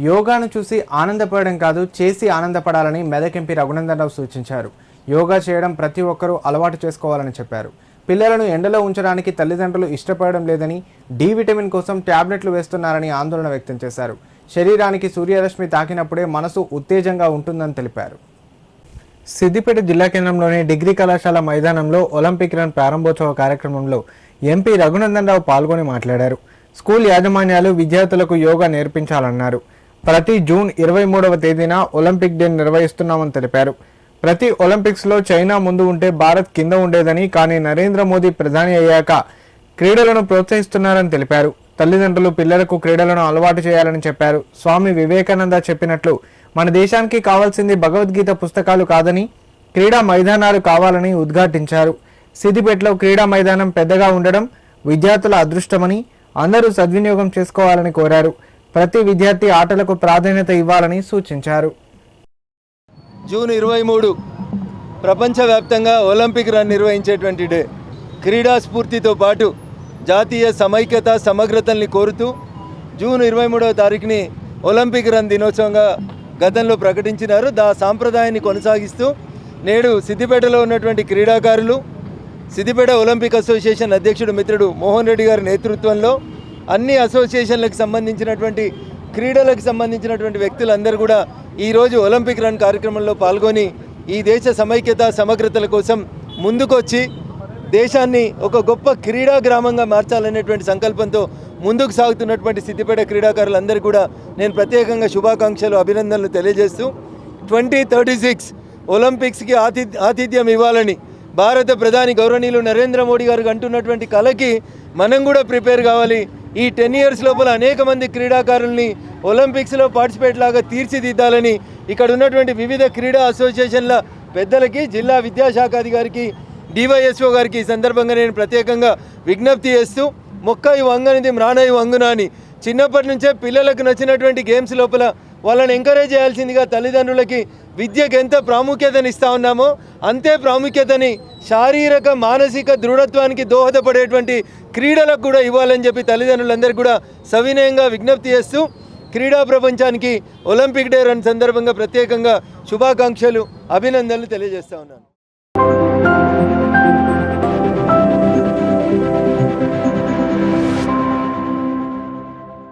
యోగాను చూసి ఆనందపడడం కాదు, చేసి ఆనందపడాలని మెదక్ ఎంపీ రఘునందనరావు సూచించారు. యోగా చేయడం ప్రతి ఒక్కరూ అలవాటు చేసుకోవాలని చెప్పారు. పిల్లలను ఎండలో ఉంచడానికి తల్లిదండ్రులు ఇష్టపడడం లేదని, డి విటమిన్ కోసం ట్యాబ్లెట్లు వేస్తున్నారని ఆందోళన వ్యక్తం చేశారు. శరీరానికి సూర్యరశ్మి తాకినప్పుడే మనసు ఉత్తేజంగా ఉంటుందని తెలిపారు. సిద్దిపేట జిల్లా కేంద్రంలోని డిగ్రీ కళాశాల మైదానంలో ఒలింపిక్ రన్ ప్రారంభోత్సవ కార్యక్రమంలో ఎంపీ రఘునందనరావు పాల్గొని మాట్లాడారు. స్కూల్ యాజమాన్యాలు విద్యార్థులకు యోగా నేర్పించాలన్నారు. ప్రతి జూన్ 23వ తేదీన ఒలింపిక్ డే నిర్వహిస్తున్నామని తెలిపారు. ప్రతి ఒలింపిక్స్లో చైనా ముందు ఉంటే భారత్ కింద ఉండేదని, కానీ నరేంద్ర మోదీ ప్రధాని అయ్యాక క్రీడలను ప్రోత్సహిస్తున్నారని తెలిపారు. తల్లిదండ్రులు పిల్లలకు క్రీడలను అలవాటు చేయాలని చెప్పారు. స్వామి వివేకానంద చెప్పినట్లు మన దేశానికి కావాల్సింది భగవద్గీత పుస్తకాలు కాదని, క్రీడా మైదానాలు కావాలని ఉద్ఘాటించారు. సిద్దిపేటలో క్రీడా మైదానం పెద్దగా ఉండడం విద్యార్థుల అదృష్టమని, అందరూ సద్వినియోగం చేసుకోవాలని కోరారు. ప్రతి విద్యార్థి ఆటలకు ప్రాధాన్యత ఇవ్వాలని సూచించారు. జూన్ 23 ప్రపంచవ్యాప్తంగా ఒలింపిక్ రన్ నిర్వహించేటువంటి డే. క్రీడా స్ఫూర్తితో పాటు జాతీయ సమైక్యత సమగ్రతల్ని కోరుతూ జూన్ 23వ తారీఖుని ఒలింపిక్ రన్ దినోత్సవంగా గతంలో ప్రకటించినారు. సాంప్రదాయాన్ని కొనసాగిస్తూ నేడు సిద్దిపేటలో ఉన్నటువంటి క్రీడాకారులు, సిద్దిపేట ఒలింపిక్ అసోసియేషన్ అధ్యక్షుడు మిత్రుడు మోహన్ రెడ్డి గారి నేతృత్వంలో అన్ని అసోసియేషన్లకు సంబంధించినటువంటి క్రీడలకు సంబంధించినటువంటి వ్యక్తులందరూ కూడా ఈరోజు ఒలింపిక్ రన్ కార్యక్రమంలో పాల్గొని ఈ దేశ సమైక్యత సమగ్రతల కోసం ముందుకొచ్చి దేశాన్ని ఒక గొప్ప క్రీడా గ్రామంగా మార్చాలనేటువంటి సంకల్పంతో ముందుకు సాగుతున్నటువంటి సిద్దిపేట క్రీడాకారులందరూ కూడా నేను ప్రత్యేకంగా శుభాకాంక్షలు, అభినందనలు తెలియజేస్తూ 2036 ఒలింపిక్స్కి ఆతిథ్యం ఇవ్వాలని భారత ప్రధాని గౌరవనీయులు నరేంద్ర మోడీ గారు అంటున్నటువంటి కళకి మనం కూడా ప్రిపేర్ కావాలి. ఈ 10 years లోపల అనేక మంది క్రీడాకారుల్ని ఒలింపిక్స్లో పార్టిసిపేట్ లాగా తీర్చిదిద్దాలని ఇక్కడ ఉన్నటువంటి వివిధ క్రీడా అసోసియేషన్ల పెద్దలకి, జిల్లా విద్యాశాఖ అధికారికి, డివైఎస్ఓ గారికి ఈ సందర్భంగా నేను ప్రత్యేకంగా విజ్ఞప్తి చేస్తూ, మొక్కయి వంగనిది మ్రాణయి వంగునా అని చిన్నప్పటి నుంచే పిల్లలకు నచ్చినటువంటి గేమ్స్ లోపల వాళ్ళని ఎంకరేజ్ చేయాల్సిందిగా తల్లిదండ్రులకి విద్యకు ఎంత ప్రాముఖ్యతని ఇస్తూ ఉన్నామో అంతే ప్రాముఖ్యతని శారీరక మానసిక దృఢత్వానికి దోహదపడేటువంటి క్రీడలకు కూడా ఇవ్వాలని చెప్పి తల్లిదండ్రులందరికీ కూడా సవినయంగా విజ్ఞప్తి చేస్తూ క్రీడా ప్రపంచానికి ఒలింపిక్ డే రన్ సందర్భంగా ప్రత్యేకంగా శుభాకాంక్షలు, అభినందనలు తెలియజేస్తూ ఉన్నాను.